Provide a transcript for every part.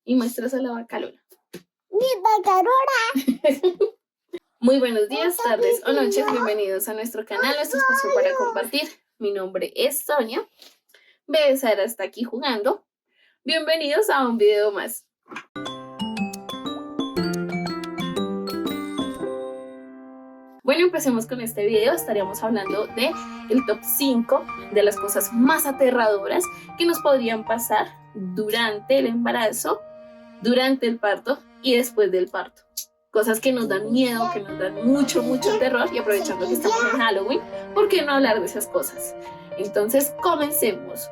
y muestras a la vaca Lola. ¡Mi vaca Lola! Muy buenos días, tardes o noches, bienvenidos a nuestro canal, nuestro espacio para compartir. Mi nombre es Sonia, bebé Sara está aquí jugando. Bienvenidos a un video más. Bueno, empecemos con este video. Estaríamos hablando de el top 5 de las cosas más aterradoras que nos podrían pasar durante el embarazo, durante el parto y después del parto. Cosas que nos dan miedo, que nos dan mucho terror, y aprovechando que estamos en Halloween, ¿por qué no hablar de esas cosas? Entonces, comencemos.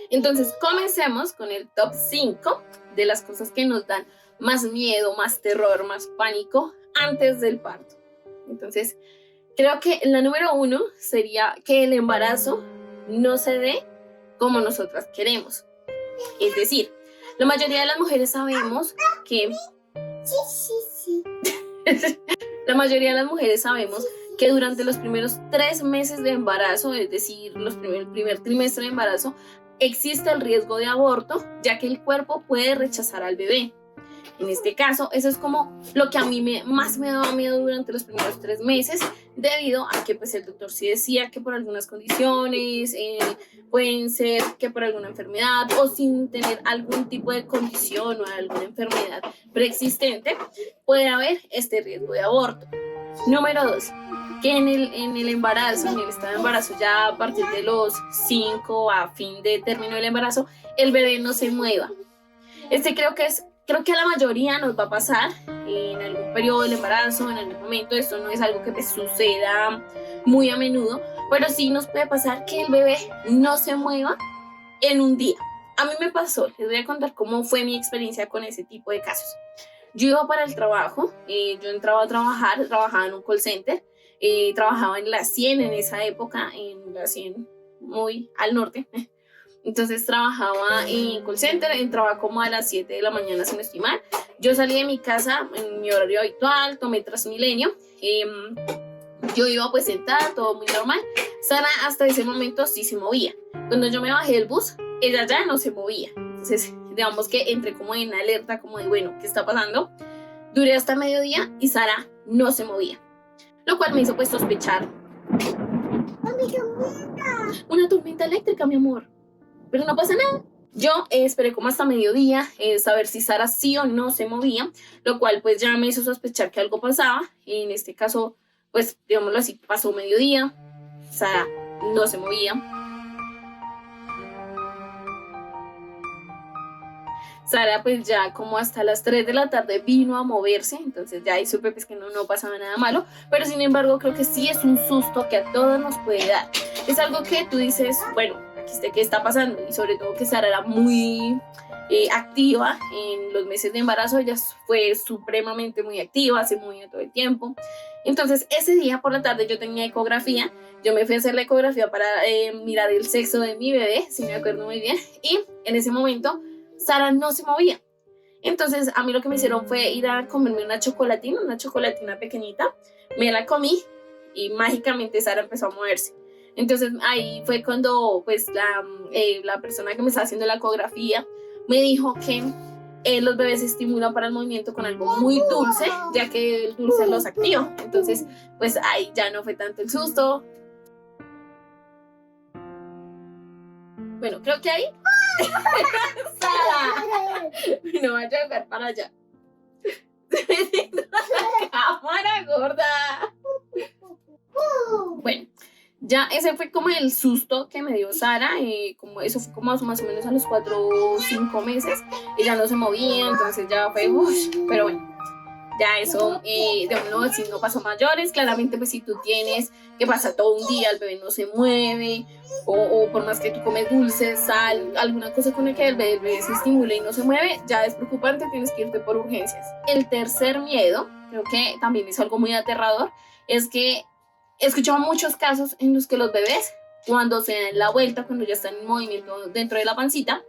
Entonces, comencemos con el top 5 de las cosas que nos dan más miedo, más terror, más pánico antes del parto. Entonces, creo que la número 1 sería que el embarazo no se dé como nosotras queremos. Es decir, la mayoría de las mujeres sabemos que... Sí. La mayoría de las mujeres sabemos que durante los primeros 3 meses de embarazo, es decir, el primer trimestre de embarazo, existe el riesgo de aborto, ya que el cuerpo puede rechazar al bebé. En este caso, eso es como lo que a mí más me daba miedo durante los primeros 3 meses, debido a que pues, el doctor sí decía que por algunas condiciones, pueden ser que por alguna enfermedad o sin tener algún tipo de condición o alguna enfermedad preexistente, puede haber este riesgo de aborto. Número 2, que en el embarazo, en el estado de embarazo, ya a partir de los 5 a fin de término del embarazo, el bebé no se mueva. Creo que a la mayoría nos va a pasar en algún periodo del embarazo, en algún momento. Esto no es algo que te suceda muy a menudo, pero sí nos puede pasar que el bebé no se mueva en un día. A mí me pasó, les voy a contar cómo fue mi experiencia con ese tipo de casos. Yo iba para el trabajo, yo entraba a trabajar, trabajaba en un call center, trabajaba en la 100 en esa época, en la 100 muy al norte. Entonces trabajaba en call center, entraba como a las 7 de la mañana, si no estoy mal. Yo salí de mi casa en mi horario habitual, tomé Transmilenio. Yo iba pues sentada, todo muy normal. Sara hasta ese momento sí se movía. Cuando yo me bajé del bus, ella ya no se movía. Entonces, digamos que entré como en alerta, como de bueno, ¿qué está pasando? Duré hasta mediodía y Sara no se movía. Lo cual me hizo pues sospechar. Una tormenta eléctrica, mi amor. Pero no pasa nada. Yo esperé como hasta mediodía, saber si Sara sí o no se movía, lo cual pues ya me hizo sospechar que algo pasaba. En este caso, pues digámoslo así, pasó mediodía, Sara no se movía. Sara pues ya como hasta las 3 de la tarde vino a moverse, entonces ya ahí supe pues que no pasaba nada malo, pero sin embargo creo que sí es un susto que a todos nos puede dar. Es algo que tú dices, bueno, aquí está, ¿qué está pasando? Y sobre todo que Sara era muy activa en los meses de embarazo, ella fue supremamente muy activa, se movía todo el tiempo. Entonces ese día por la tarde yo tenía ecografía, yo me fui a hacer la ecografía para mirar el sexo de mi bebé, si me acuerdo muy bien, y en ese momento Sara no se movía. Entonces a mí lo que me hicieron fue ir a comerme una chocolatina pequeñita, me la comí y mágicamente Sara empezó a moverse. Entonces ahí fue cuando pues la persona que me estaba haciendo la ecografía me dijo que los bebés se estimulan para el movimiento con algo muy dulce, ya que el dulce los activa. Entonces pues ahí ya no fue tanto el susto. Bueno, creo que ahí Sara, no vaya a jugar para allá. La cámara gorda. Bueno, ya ese fue como el susto que me dio Sara, como eso fue como más o menos a los 4 o 5 meses. Ella no se movía, entonces ya fue, pero bueno. Ya eso, si no pasó mayores, claramente pues si tú tienes que pasa todo un día, el bebé no se mueve, o por más que tú comes dulce, sal, alguna cosa con la que el bebé se estimule y no se mueve, ya es preocupante, tienes que irte por urgencias. El tercer miedo, creo que también es algo muy aterrador, es que he escuchado muchos casos en los que los bebés, cuando se dan la vuelta, cuando ya están en movimiento dentro de la pancita,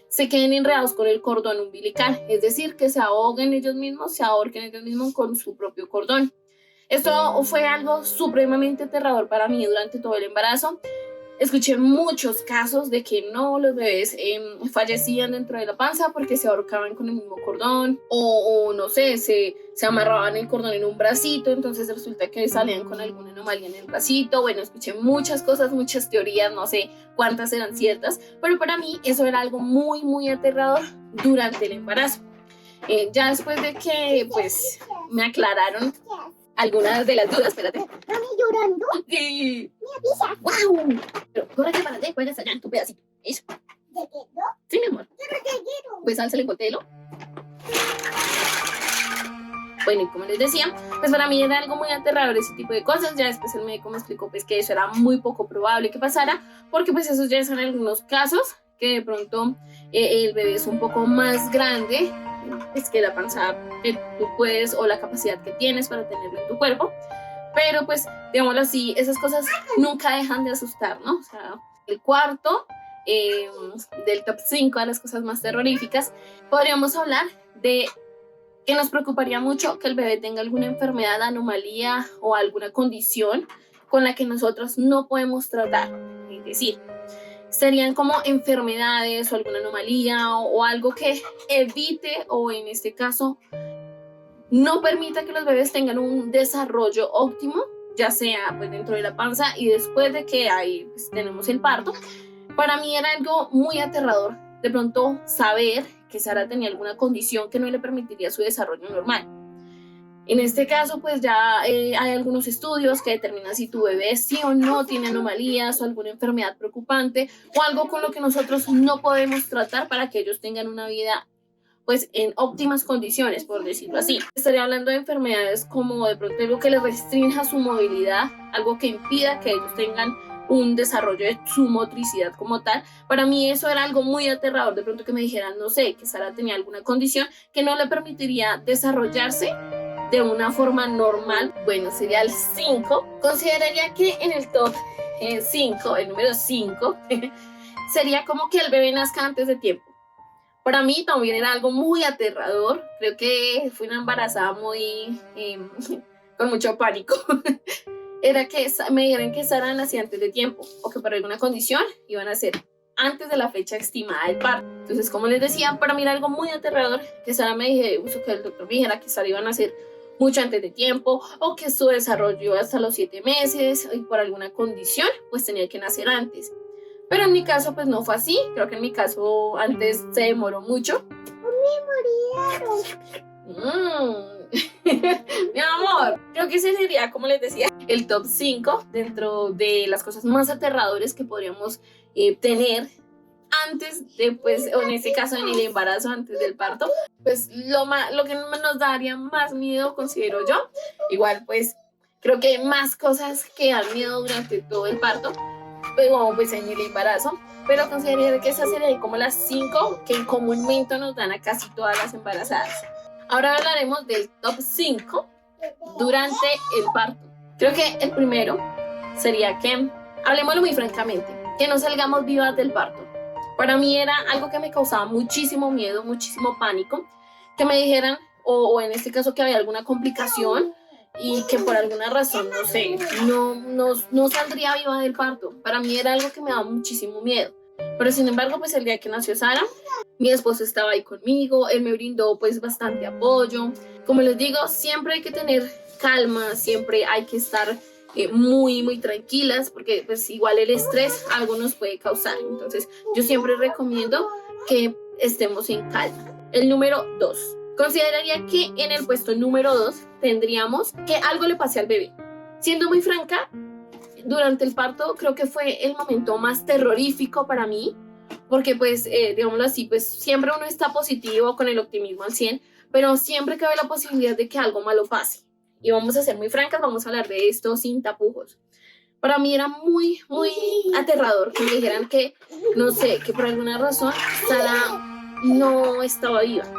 se queden enredados con el cordón umbilical, es decir, que se ahorquen ellos mismos con su propio cordón. Esto fue algo supremamente aterrador para mí durante todo el embarazo. Escuché muchos casos de que no, los bebés fallecían dentro de la panza porque se ahorcaban con el mismo cordón o no sé, se amarraban el cordón en un bracito, entonces resulta que salían con alguna anomalía en el bracito. Bueno, escuché muchas cosas, muchas teorías, no sé cuántas eran ciertas, pero para mí eso era algo muy, muy aterrador durante el embarazo. Ya después de que pues me aclararon algunas de las dudas, espérate. Mami llorando. Sí. Me avisa. ¡Wow! Pero córrete para allá, juegas allá en tu pedacito. Eso. ¿Te quedó? Sí, mi amor. Yo no te quiero. Pues álzale el telo. Bueno, y como les decía, pues para mí era algo muy aterrador ese tipo de cosas. Ya después el médico me explicó pues que eso era muy poco probable que pasara, porque pues esos ya son algunos casos que de pronto el bebé es un poco más grande, es que la panza que tú puedes o la capacidad que tienes para tenerlo en tu cuerpo, pero pues digámoslo así, esas cosas nunca dejan de asustar, ¿no? O sea, el cuarto del top 5 de las cosas más terroríficas, podríamos hablar de que nos preocuparía mucho que el bebé tenga alguna enfermedad, anomalía o alguna condición con la que nosotros no podemos tratar. Es decir, serían como enfermedades o alguna anomalía o algo que evite o en este caso no permita que los bebés tengan un desarrollo óptimo, ya sea pues dentro de la panza y después de que ahí pues, tenemos el parto. Para mí era algo muy aterrador de pronto saber que Sara tenía alguna condición que no le permitiría su desarrollo normal. En este caso, pues ya hay algunos estudios que determinan si tu bebé sí o no tiene anomalías o alguna enfermedad preocupante o algo con lo que nosotros no podemos tratar para que ellos tengan una vida pues en óptimas condiciones, por decirlo así. Estaría hablando de enfermedades como de pronto algo que les restrinja su movilidad, algo que impida que ellos tengan un desarrollo de su motricidad como tal. Para mí eso era algo muy aterrador, de pronto que me dijeran, no sé, que Sara tenía alguna condición que no le permitiría desarrollarse de una forma normal. Bueno, sería el 5. Consideraría que en el top 5, el número 5, sería como que el bebé nazca antes de tiempo. Para mí también era algo muy aterrador. Creo que fui una embarazada muy con mucho pánico. Era que me dijeran que Sara nacía antes de tiempo o que por alguna condición iban a ser antes de la fecha estimada del parto. Entonces, como les decía, para mí era algo muy aterrador que Sara me dijera, que el doctor me dijera que Sara iba a nacer mucho antes de tiempo o que su desarrollo hasta los 7 meses y por alguna condición pues tenía que nacer antes. Pero en mi caso pues no fue así. Creo que en mi caso antes se demoró mucho. Me murieron. Mi amor, creo que ese sería, como les decía, el top 5 dentro de las cosas más aterradoras que podríamos tener antes de, pues, o en este caso en el embarazo, antes del parto. Pues lo que nos daría más miedo, considero yo. Igual, pues, creo que hay más cosas que dan miedo durante todo el parto, pero pues en el embarazo. Pero considero que esas serían como las 5 que comúnmente nos dan a casi todas las embarazadas. Ahora hablaremos del top 5 durante el parto. Creo que el primero sería que, hablemoslo muy francamente, que no salgamos vivas del parto. Para mí era algo que me causaba muchísimo miedo, muchísimo pánico, que me dijeran, o en este caso que había alguna complicación y que por alguna razón, no sé, no saldría viva del parto. Para mí era algo que me daba muchísimo miedo. Pero sin embargo, pues el día que nació Sara, mi esposo estaba ahí conmigo, él me brindó pues bastante apoyo. Como les digo, siempre hay que tener calma, siempre hay que estar muy, muy tranquilas, porque pues igual el estrés algo nos puede causar. Entonces yo siempre recomiendo que estemos en calma. El número 2. Consideraría que en el puesto número 2 tendríamos que algo le pase al bebé. Siendo muy franca, durante el parto creo que fue el momento más terrorífico para mí, porque pues, digámoslo así, pues siempre uno está positivo con el optimismo al 100, pero siempre cabe la posibilidad de que algo malo pase. Y vamos a ser muy francas, vamos a hablar de esto sin tapujos. Para mí era muy, muy aterrador que me dijeran que, no sé, que por alguna razón Sara no estaba viva.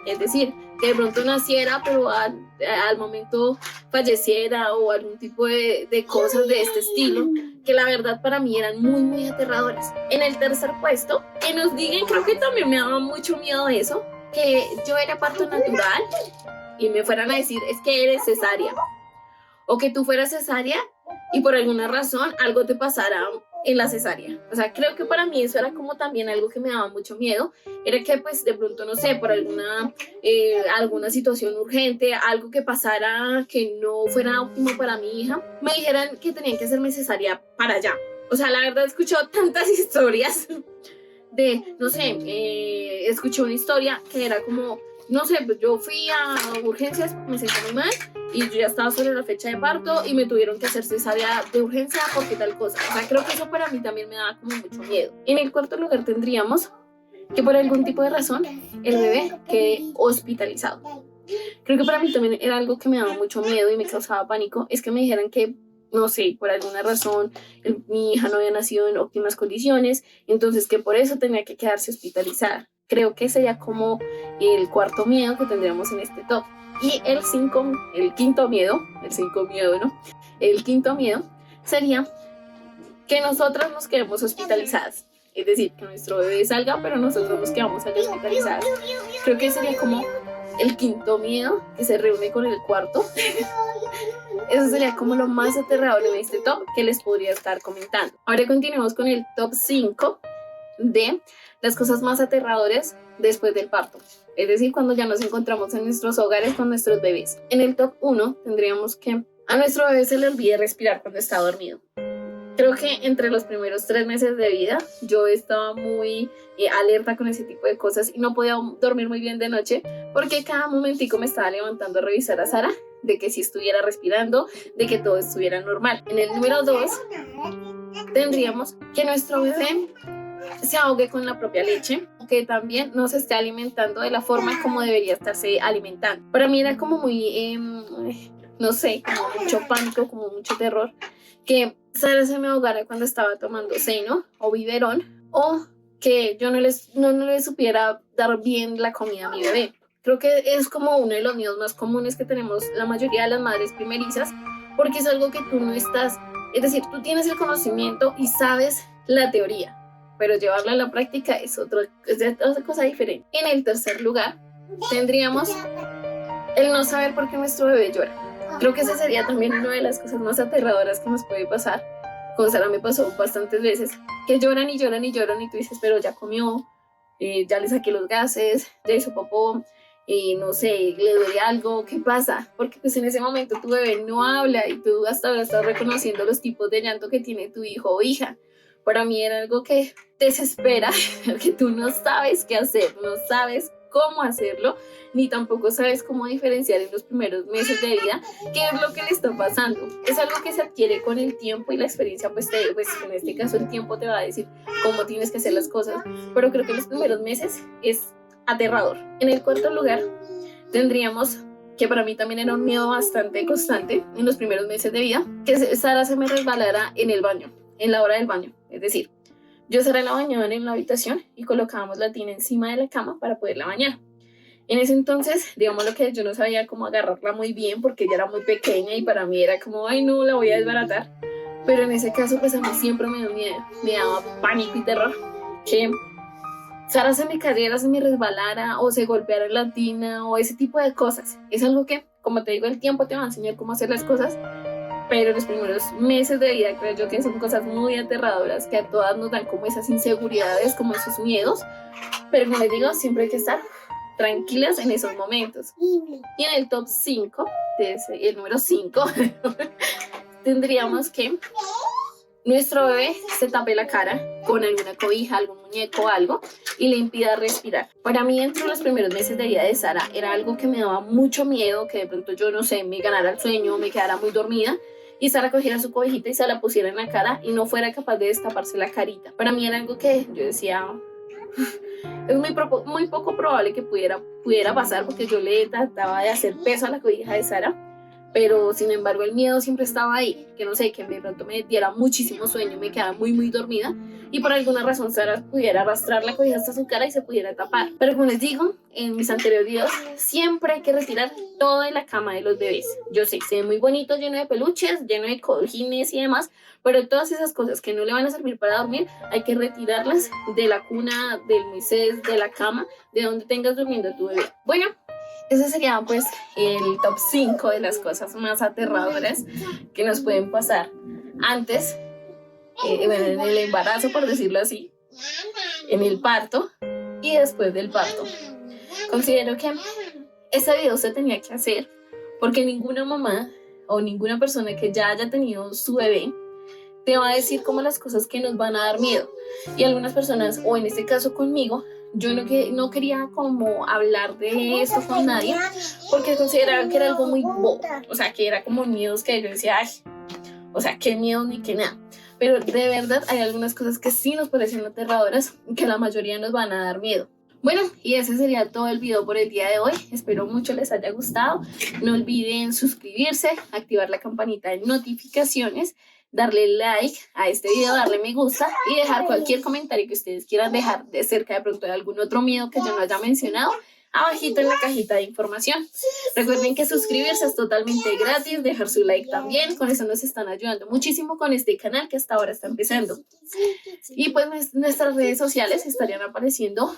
Es decir, que de pronto naciera, pero al momento falleciera o algún tipo de cosas de este estilo, que la verdad para mí eran muy, muy aterradoras. En el tercer puesto, que nos digan, creo que también me daba mucho miedo eso, que yo era parto natural y me fueran a decir, es que eres cesárea, o que tú fueras cesárea y por alguna razón algo te pasara en la cesárea. O sea, creo que para mí eso era como también algo que me daba mucho miedo, era que pues de pronto, no sé, por alguna situación urgente, algo que pasara que no fuera óptimo para mi hija, me dijeran que tenían que hacerme cesárea para allá. O sea, la verdad he escuchado tantas historias no sé, escuché una historia que era como, no sé, pues yo fui a urgencias, me sentí muy mal y yo ya estaba sobre la fecha de parto y me tuvieron que hacer cesárea de urgencia porque tal cosa. O sea, creo que eso para mí también me daba como mucho miedo. En el cuarto lugar tendríamos que por algún tipo de razón el bebé quede hospitalizado. Creo que para mí también era algo que me daba mucho miedo y me causaba pánico, es que me dijeran que, no sé, por alguna razón mi hija no había nacido en óptimas condiciones, entonces que por eso tenía que quedarse hospitalizada. Creo que sería como el cuarto miedo que tendríamos en este top. Y el quinto miedo, ¿no? El quinto miedo sería que nosotras nos quedemos hospitalizadas. Es decir, que nuestro bebé salga, pero nosotros nos quedamos hospitalizadas. Creo que sería como el quinto miedo que se reúne con el cuarto. Eso sería como lo más aterrador en este top que les podría estar comentando. Ahora continuemos con el top 5 de las cosas más aterradoras después del parto. Es decir, cuando ya nos encontramos en nuestros hogares con nuestros bebés. En el top 1 tendríamos que a nuestro bebé se le olvide respirar cuando está dormido. Creo que entre los primeros 3 meses de vida yo estaba muy alerta con ese tipo de cosas y no podía dormir muy bien de noche porque cada momentico me estaba levantando a revisar a Sara de que si estuviera respirando, de que todo estuviera normal. En el número 2 tendríamos que nuestro bebé se ahogue con la propia leche, que también no se esté alimentando de la forma como debería estarse alimentando. Para mí era como muy, no sé, como mucho pánico, como mucho terror que Sara se me ahogara cuando estaba tomando seno o biberón, o que yo no le supiera dar bien la comida a mi bebé. Creo que es como uno de los miedos más comunes que tenemos la mayoría de las madres primerizas, porque es algo que tú no estás, es decir, tú tienes el conocimiento y sabes la teoría, pero llevarla a la práctica es otra cosa diferente. En el tercer lugar tendríamos el no saber por qué nuestro bebé llora. Creo que esa sería también una de las cosas más aterradoras que nos puede pasar. Con Sara me pasó bastantes veces que lloran y lloran y lloran y tú dices, pero ya comió, ya le saqué los gases, ya hizo popó, no sé, le duele algo, ¿qué pasa? Porque pues en ese momento tu bebé no habla y tú hasta ahora estás reconociendo los tipos de llanto que tiene tu hijo o hija. Para mí era algo que desespera, que tú no sabes qué hacer, no sabes cómo hacerlo, ni tampoco sabes cómo diferenciar en los primeros meses de vida qué es lo que le está pasando. Es algo que se adquiere con el tiempo y la experiencia, pues en este caso el tiempo te va a decir cómo tienes que hacer las cosas, pero creo que los primeros meses es aterrador. En el cuarto lugar tendríamos, que para mí también era un miedo bastante constante en los primeros meses de vida, que Sara se me resbalara en el baño, en la hora del baño. Es decir, yo a Sara la bañaba en la habitación y colocábamos la tina encima de la cama para poderla bañar. En ese entonces, digamos lo que yo no sabía cómo agarrarla muy bien porque ella era muy pequeña y para mí era como, ay no, la voy a desbaratar. Pero en ese caso, pues a mí siempre me dio miedo, me daba pánico y terror que Sara se me cayera, se me resbalara o se golpeara en la tina o ese tipo de cosas. Es algo que, como te digo, el tiempo te va a enseñar cómo hacer las cosas, pero los primeros meses de vida creo yo que son cosas muy aterradoras que a todas nos dan como esas inseguridades, como esos miedos, pero como les digo, siempre hay que estar tranquilas en esos momentos. Y en el top 5, el número 5, tendríamos que nuestro bebé se tape la cara con alguna cobija, algún muñeco, algo, y le impida respirar. Para mí, entre los primeros meses de vida de Sara, era algo que me daba mucho miedo, que de pronto yo, no sé, me ganara el sueño, me quedara muy dormida, y Sara cogiera su cobijita y se la pusiera en la cara y no fuera capaz de destaparse la carita. Para mí era algo que yo decía, es muy poco probable que pudiera pasar, porque yo le trataba de hacer peso a la cobija de Sara, pero sin embargo el miedo siempre estaba ahí, que no sé, que de pronto me diera muchísimo sueño, me quedaba muy dormida y por alguna razón Sara pudiera arrastrar la cobija hasta su cara y se pudiera tapar. Pero como les digo, en mis anteriores videos, siempre hay que retirar todo de la cama de los bebés. Yo sé, se ve muy bonito, lleno de peluches, lleno de cojines y demás, pero todas esas cosas que no le van a servir para dormir, hay que retirarlas de la cuna, del Moisés, de la cama, de donde tengas durmiendo tu bebé. Bueno, ese sería pues el top 5 de las cosas más aterradoras que nos pueden pasar antes bueno, en el embarazo, por decirlo así, en el parto y después del parto. Considero que este video se tenía que hacer porque ninguna mamá o ninguna persona que ya haya tenido su bebé te va a decir como las cosas que nos van a dar miedo. Y algunas personas, o en este caso conmigo, yo no quería como hablar de esto con nadie porque consideraba que era algo muy bobo, o sea, que era como miedos que yo decía, ay, o sea, qué miedo ni qué nada. Pero de verdad hay algunas cosas que sí nos parecen aterradoras y que la mayoría nos van a dar miedo. Bueno, y ese sería todo el video por el día de hoy. Espero mucho les haya gustado. No olviden suscribirse, activar la campanita de notificaciones, darle like a este video, darle me gusta y dejar cualquier comentario que ustedes quieran dejar de cerca de pronto de algún otro miedo que yo no haya mencionado abajito en la cajita de información. Recuerden que suscribirse es totalmente gratis, dejar su like también, con eso nos están ayudando muchísimo con este canal que hasta ahora está empezando. Y pues nuestras redes sociales estarían apareciendo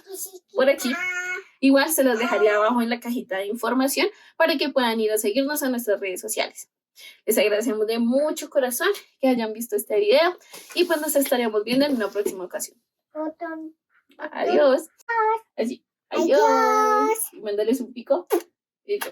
por aquí. Igual se las dejaría abajo en la cajita de información para que puedan ir a seguirnos a nuestras redes sociales. Les agradecemos de mucho corazón que hayan visto este video y pues nos estaríamos viendo en una próxima ocasión. Adiós. Así. Adiós. Mándales un pico. Y yo.